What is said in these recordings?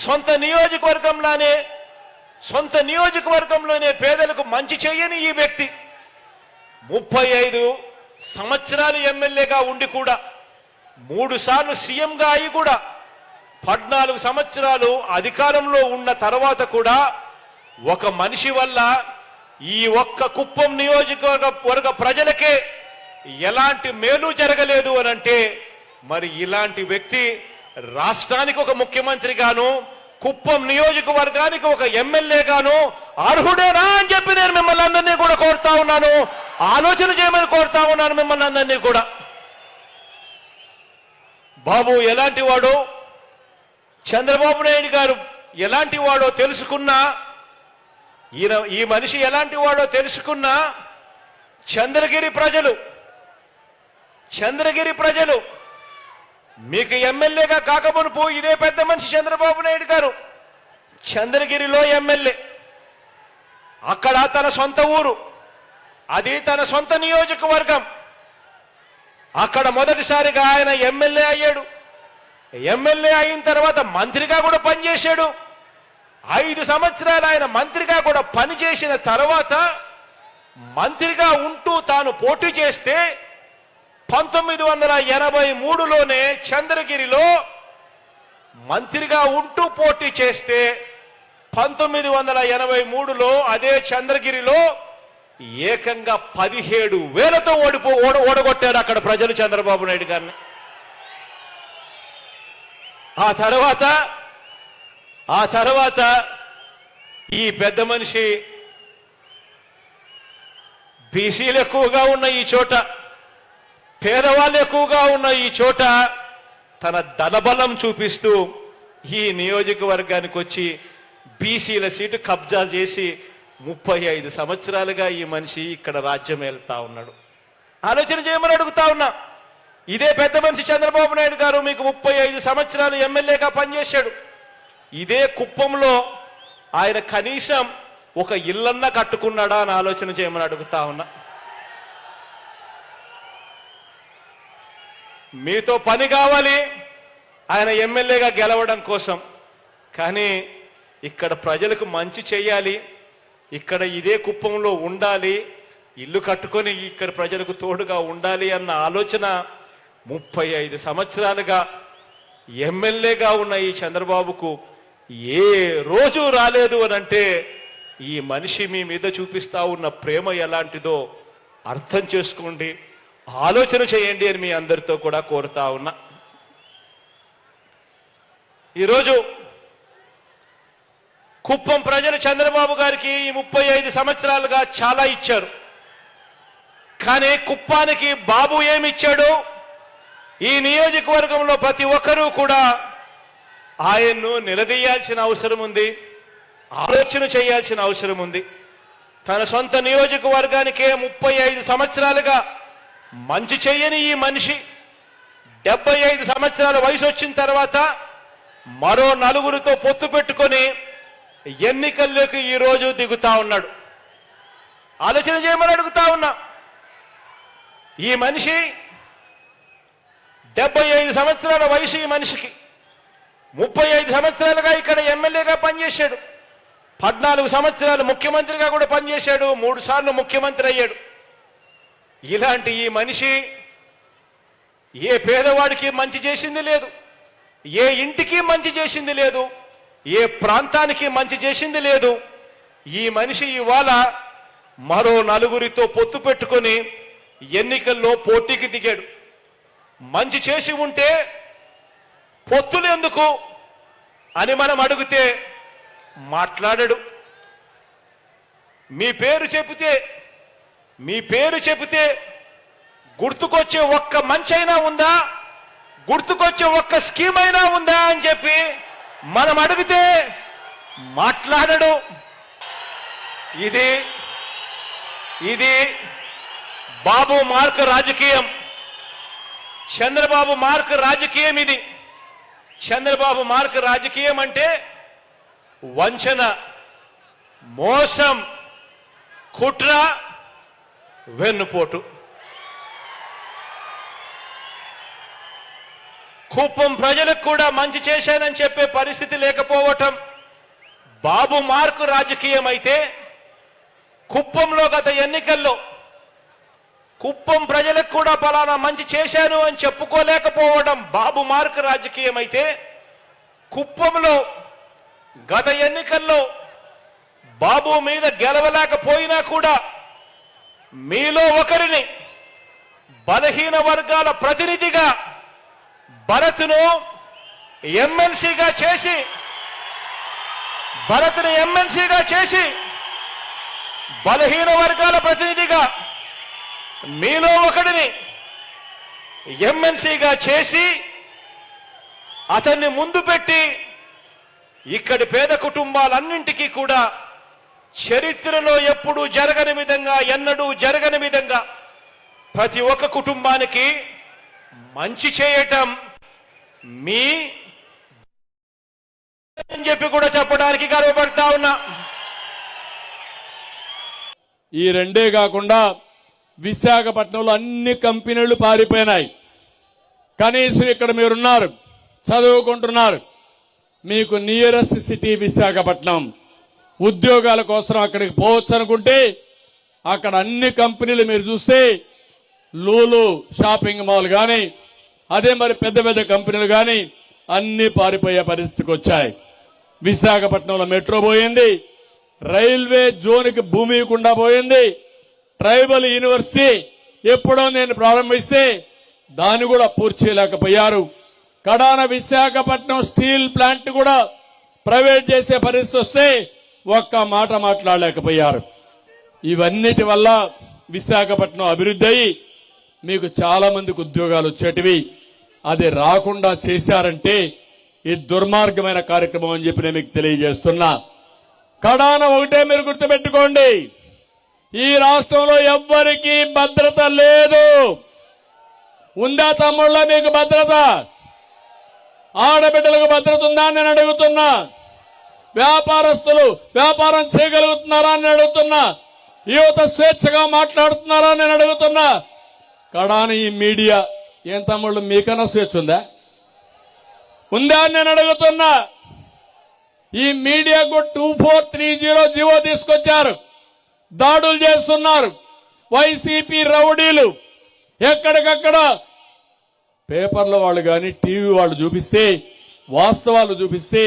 సొంత నియోజకవర్గంలోనే పేదలకు మంచి చేయని ఈ వ్యక్తి 35 సంవత్సరాలు ఎమ్మెల్యేగా ఉండి కూడా 3 సార్లు సీఎంగా అయి కూడా 14 సంవత్సరాలు అధికారంలో ఉన్న తర్వాత కూడా ఒక మనిషి వల్ల ఈ ఒక్క కుప్పం నియోజకవర్గ ప్రజలకే ఎలాంటి మేలు జరగలేదు అనంటే మరి ఇలాంటి వ్యక్తి రాష్ట్రానికి ఒక ముఖ్యమంత్రిగాను కుప్పం నియోజకవర్గానికి ఒక ఎమ్మెల్యేగాను అర్హుడేనా అని చెప్పి నేను మిమ్మల్ని అందరినీ కూడా కోరుతా ఉన్నాను. ఆలోచన చేయమని కోరుతా ఉన్నాను మిమ్మల్ని అందరినీ కూడా. బాబు ఎలాంటి వాడో, చంద్రబాబు నాయుడు గారు ఎలాంటి వాడో తెలుసుకున్నా, ఈ మనిషి ఎలాంటి వాడో తెలుసుకున్నా చంద్రగిరి ప్రజలు మీకు ఎమ్మెల్యేగా కాకమునుపు ఇదే పెద్ద మనిషి చంద్రబాబు నాయుడు గారు చంద్రగిరిలో ఎమ్మెల్యే, అక్కడ తన సొంత ఊరు, అది తన సొంత నియోజకవర్గం. అక్కడ మొదటిసారిగా ఆయన ఎమ్మెల్యే అయ్యాడు. ఎమ్మెల్యే అయిన తర్వాత మంత్రిగా కూడా పనిచేశాడు. 5 సంవత్సరాలు ఆయన మంత్రిగా కూడా పనిచేసిన తర్వాత మంత్రిగా ఉంటూ తాను పోటీ చేస్తే 1983లోనే చంద్రగిరిలో మంత్రిగా ఉంటూ పోటీ చేస్తే 1983లో అదే చంద్రగిరిలో ఏకంగా 17,000తో ఓడగొట్టారు అక్కడ ప్రజలు చంద్రబాబు నాయుడు గారిని. ఆ తర్వాత ఈ పెద్ద మనిషి బీసీలు ఎక్కువగా ఉన్న ఈ చోట, పేదవాళ్ళు ఎక్కువగా ఉన్న ఈ చోట తన ధనబలం చూపిస్తూ ఈ నియోజకవర్గానికి వచ్చి బీసీల సీటు కబ్జా చేసి 35 సంవత్సరాలుగా ఈ మనిషి ఇక్కడ రాజ్యం వెళ్తా ఉన్నాడు. ఆలోచన చేయమని అడుగుతా ఉన్నా. ఇదే పెద్ద మనిషి చంద్రబాబు నాయుడు గారు మీకు 35 సంవత్సరాలు ఎమ్మెల్యేగా పనిచేశాడు. ఇదే కుప్పంలో ఆయన కనీసం ఒక ఇల్లన్నా కట్టుకున్నాడా అని ఆలోచన చేయమని అడుగుతా ఉన్నా. మీతో పని కావాలి ఆయన ఎమ్మెల్యేగా గెలవడం కోసం, కానీ ఇక్కడ ప్రజలకు మంచి చేయాలి, ఇక్కడ ఇదే కుప్పంలో ఉండాలి, ఇల్లు కట్టుకొని ఇక్కడ ప్రజలకు తోడుగా ఉండాలి అన్న ఆలోచన 35 సంవత్సరాలుగా ఎమ్మెల్యేగా ఉన్న ఈ చంద్రబాబుకు ఏ రోజు రాలేదు అనంటే ఈ మనిషి మీ మీద చూపిస్తా ఉన్న ప్రేమ ఎలాంటిదో అర్థం చేసుకోండి, ఆలోచన చేయండి అని మీ అందరితో కూడా కోరుతా ఉన్నా. ఈరోజు కుప్పం ప్రజలు చంద్రబాబు గారికి ఈ 35 సంవత్సరాలుగా చాలా ఇచ్చారు. కానీ కుప్పానికి బాబు ఏమిచ్చాడు? ఈ నియోజకవర్గంలో ప్రతి ఒక్కరూ కూడా ఆయన్ను నిలదీయాల్సిన అవసరం ఉంది, ఆలోచన చేయాల్సిన అవసరం ఉంది. తన సొంత నియోజకవర్గానికే 35 సంవత్సరాలుగా మంచి చేయని ఈ మనిషి 75 సంవత్సరాల వయసు వచ్చిన తర్వాత మరో 4తో పొత్తు పెట్టుకొని ఎన్నికల్లోకి ఈ రోజు దిగుతా ఉన్నాడు. ఆలోచన చేయమని అడుగుతా ఉన్నా. ఈ మనిషి 75 సంవత్సరాల వయసు ఈ మనిషికి, 35 సంవత్సరాలుగా ఇక్కడ ఎమ్మెల్యేగా పనిచేశాడు, 14 సంవత్సరాలు ముఖ్యమంత్రిగా కూడా పనిచేశాడు, 3 సార్లు ముఖ్యమంత్రి అయ్యాడు. ఇలాంటి ఈ మనిషి ఏ పేదవాడికి మంచి చేసింది లేదు, ఏ ఇంటికి మంచి చేసింది లేదు, ఏ ప్రాంతానికి మంచి చేసింది లేదు. ఈ మనిషి ఇవాళ మరో 4తో పొత్తు పెట్టుకొని ఎన్నికల్లో పోటీకి దిగాడు. మంచి చేసి ఉంటే పొత్తులు ఎందుకు అని మనం అడిగితే మాట్లాడడు. మీ పేరు చెబితే గుర్తుకొచ్చే ఒక్క మంచైనా ఉందా, గుర్తుకొచ్చే ఒక్క స్కీమ్ అయినా ఉందా అని చెప్పి మనం అడిగితే మాట్లాడడు. ఇది బాబు మార్క్ రాజకీయం, చంద్రబాబు మార్క్ రాజకీయం. ఇది చంద్రబాబు మార్క్ రాజకీయం అంటే వంచన, మోసం, కుట్ర, వెన్నుపోటు. కుప్పం ప్రజలకు కూడా మంచి చేశానని చెప్పే పరిస్థితి లేకపోవటం బాబు మార్కు రాజకీయం అయితే, కుప్పంలో గత ఎన్నికల్లో కుప్పం ప్రజలకు కూడా పలానా మంచి చేశాను అని చెప్పుకోలేకపోవడం బాబు మార్కు రాజకీయం అయితే, కుప్పంలో గత ఎన్నికల్లో బాబు మీద గెలవలేకపోయినా కూడా మీలో ఒకరిని బలహీన వర్గాల ప్రతినిధిగా భరత్ను ఎమ్మెల్సీగా చేసి బలహీన వర్గాల ప్రతినిధిగా మీలో ఒకడిని ఎమ్మెల్సీగా చేసి అతన్ని ముందు పెట్టి ఇక్కడి పేద కుటుంబాలన్నింటికీ కూడా చరిత్రలో ఎప్పుడూ జరగని విధంగా, ఎన్నడూ జరగని విధంగా ప్రతి ఒక్క కుటుంబానికి మంచి చేయటం మీ అని చెప్పి కూడా చెప్పడానికి గర్వపడతా ఉన్నా. ఈ రెండే కాకుండా విశాఖపట్నంలో అన్ని కంపెనీలు పారిపోయినాయి. కనీసం ఇక్కడ మీరున్నారు, చదువుకుంటున్నారు, మీకు నియరెస్ట్ సిటీ విశాఖపట్నం. ఉద్యోగాల కోసం అక్కడికి పోవచ్చు అనుకుంటే అక్కడ అన్ని కంపెనీలు మీరు చూస్తే లూలు షాపింగ్ మాల్ కానీ, అదే మరి పెద్ద పెద్ద కంపెనీలు కానీ అన్ని పారిపోయే పరిస్థితికి వచ్చాయి. విశాఖపట్నంలో మెట్రో పోయింది, రైల్వే జోన్కి భూమి ఇవ్వకుండా పోయింది, ట్రైబల్ యూనివర్సిటీ ఎప్పుడో నేను ప్రారంభిస్తే దాన్ని కూడా పూర్తి చేయలేకపోయారు. కడాన విశాఖపట్నం స్టీల్ ప్లాంట్ కూడా ప్రైవేట్ చేసే పరిస్థితి వస్తే ఒక్క మాట మాట్లాడలేకపోయారు. ఇవన్నిటి వల్ల విశాఖపట్నం అభివృద్ధి అయ్యి మీకు చాలా మందికి ఉద్యోగాలు వచ్చేటివి. అది రాకుండా చేశారంటే ఇది దుర్మార్గమైన కార్యక్రమం అని చెప్పి నేను మీకు తెలియజేస్తున్నా. కడాన ఒకటే మీరు గుర్తుపెట్టుకోండి, ఈ రాష్ట్రంలో ఎవ్వరికీ భద్రత లేదు. ఉందా తమ్ముళ్ళ మీకు భద్రత? ఆడబిడ్డలకు భద్రత ఉందా అని నేను అడుగుతున్నా. వ్యాపారస్తులు వ్యాపారం చేయగలుగుతున్నారా అని అడుగుతున్నా. యువత స్వేచ్ఛగా మాట్లాడుతున్నారా అని నేను అడుగుతున్నా. కడాని ఈ మీడియా ఏం తమ్ముళ్ళు మీకన్నా స్వేచ్ఛ ఉందా అని నేను అడుగుతున్నా. ఈ మీడియాకు 2430 జీవో తీసుకొచ్చారు, దాడులు చేస్తున్నారు. వైసీపీ రౌడీలు ఎక్కడికక్కడ పేపర్ల వాళ్ళు కానీ టీవీ వాళ్ళు చూపిస్తే, వాస్తవాలు చూపిస్తే,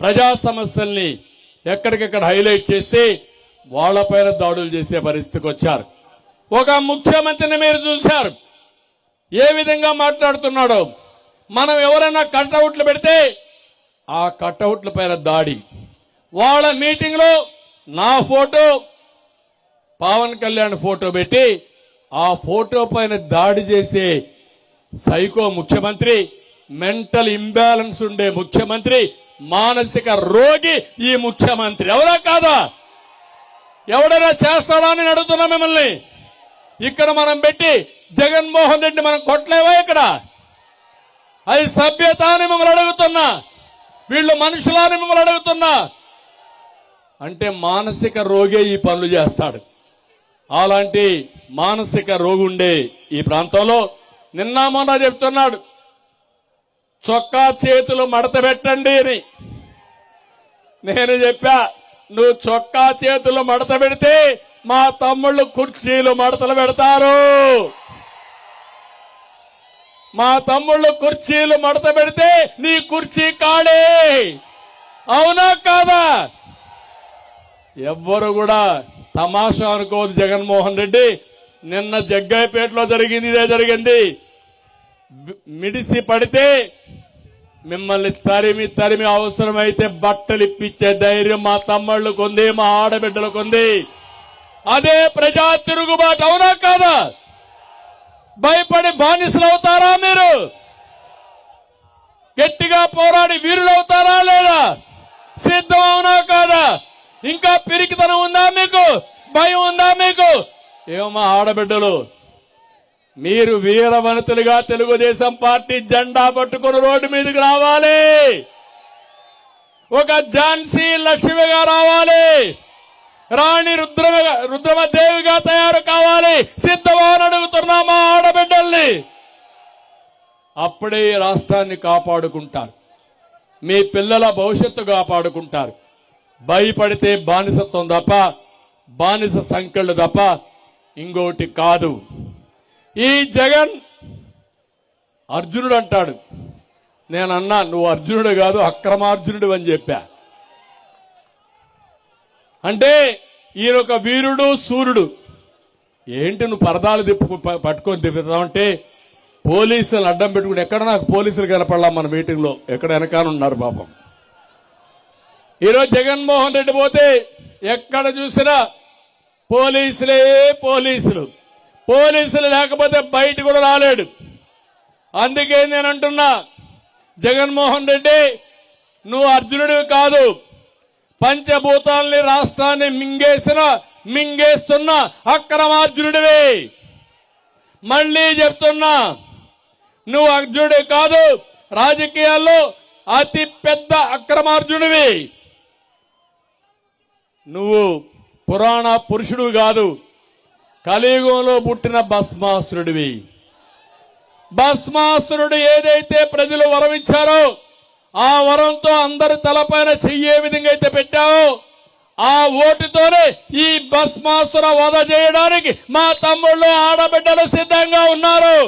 ప్రజా సమస్యల్ని ఎక్కడికక్కడ హైలైట్ చేస్తే వాళ్లపైన దాడులు చేసే పరిస్థితికి వచ్చారు. ఒక ముఖ్యమంత్రిని మీరు చూశారు ఏ విధంగా మాట్లాడుతున్నాడో. మనం ఎవరైనా కట్అవుట్లు పెడితే ఆ కట్అవుట్ల పైన దాడి. వాళ్ళ మీటింగ్ లో నా ఫోటో, పవన్ కళ్యాణ్ ఫోటో పెట్టి ఆ ఫోటో పైన దాడి చేసే సైకో ముఖ్యమంత్రి, మెంటల్ ఇంబ్యాలెన్స్ ఉండే ముఖ్యమంత్రి, మానసిక రోగి ఈ ముఖ్యమంత్రి. ఎవరా కాదా? ఎవడైనా చేస్తాడా అని అడుగుతున్నా మిమ్మల్ని. ఇక్కడ మనం పెట్టి జగన్మోహన్ రెడ్డి మనం కొట్టలేవా? ఇక్కడ అది సభ్యత అని మిమ్మల్ని అడుగుతున్నా. వీళ్ళు మనుషులని మిమ్మల్ని అడుగుతున్నా. అంటే మానసిక రోగే ఈ పనులు చేస్తాడు. అలాంటి మానసిక రోగి ఉండే ఈ ప్రాంతంలో నిన్న మొన్న చెప్తున్నాడు, చొక్కా చేతులు మడత పెట్టండి అని. నేను చెప్పా, నువ్వు చొక్కా చేతులు మడత పెడితే మా తమ్ముళ్ళు కుర్చీలు మడతలు పెడతారు. మా తమ్ముళ్ళు కుర్చీలు మడత పెడితే నీ కుర్చీ కాడే. అవునా కాదా? ఎవ్వరు కూడా తమాషా అనుకోదు. జగన్మోహన్ రెడ్డి నిన్న జగ్గయ్యపేటలో జరిగింది, ఇదే జరిగింది. మిడిసి పడితే మిమ్మల్ని తరిమి తరిమి అవసరమైతే బట్టలు ఇప్పించే ధైర్యం మా తమ్ముళ్ళకు ఉంది, మా ఆడబిడ్డలకు ఉంది. అదే ప్రజా తిరుగుబాటు. అవునా కాదా? భయపడి బానిసలు అవుతారా మీరు? గట్టిగా పోరాడి వీరులు అవుతారా లేదా? సిద్ధం అవునా కాదా? ఇంకా పిరికితనం ఉందా మీకు? భయం ఉందా మీకు? ఏమో ఆడబిడ్డలు, మీరు వీర వనితలుగా తెలుగుదేశం పార్టీ జెండా పట్టుకుని రోడ్డు మీదకి రావాలి. ఒక ఝాన్సీ లక్ష్మిగా రావాలి, రాణి రుద్రమదేవిగా తయారు కావాలి. సిద్ధమని అడుగుతున్నా మా ఆడబిడ్డల్ని. అప్పుడే ఈ రాష్ట్రాన్ని కాపాడుకుంటారు, మీ పిల్లల భవిష్యత్తు కాపాడుకుంటారు. భయపడితే బానిసత్వం తప్ప, బానిస సంఖ్యలు తప్ప ఇంకోటి కాదు. ఈ జగన్ అర్జునుడు అంటాడు. నేనన్నా నువ్వు అర్జునుడు కాదు అక్రమార్జునుడు అని చెప్పా. అంటే ఈయన ఒక వీరుడు సూర్యుడు. ఏంటి నువ్వు పరదాలు పట్టుకొని తిప్పుతావంటే పోలీసులు అడ్డం పెట్టుకుని ఎక్కడ నాకు పోలీసులు కనపడలా మన మీటింగ్లో, ఎక్కడ వెనకానున్నారు పాపం. ఈరోజు జగన్మోహన్ రెడ్డి పోతే ఎక్కడ చూసినా పోలీసులే పోలీసులు. పోలీసులు లేకపోతే బయట కూడా రాలేడు. అందుకే నేను అంటున్నా, జగన్మోహన్ రెడ్డి నువ్వు అర్జునుడివి కాదు, పంచభూతాల్ని రాష్ట్రాన్ని మింగేస్తున్న అక్రమార్జునుడివి. మళ్ళీ చెప్తున్నా, నువ్వు అర్జునుడి కాదు, రాజకీయాల్లో అతి పెద్ద అక్రమార్జునుడివి. నువ్వు పురాణ పురుషుడు కాదు, కలియుగంలో పుట్టిన భస్మాసురుడివి. భస్మాసురుడు ఏదైతే ప్రజలు వరం ఇచ్చారో ఆ వరంతో అందరి తలపైన చెయ్యే విధంగా అయితే పెట్టావో ఆ ఓటుతోనే ఈ భస్మాసుర వధ చేయడానికి మా తమ్ముళ్ళు ఆడబిడ్డలు సిద్ధంగా ఉన్నారు.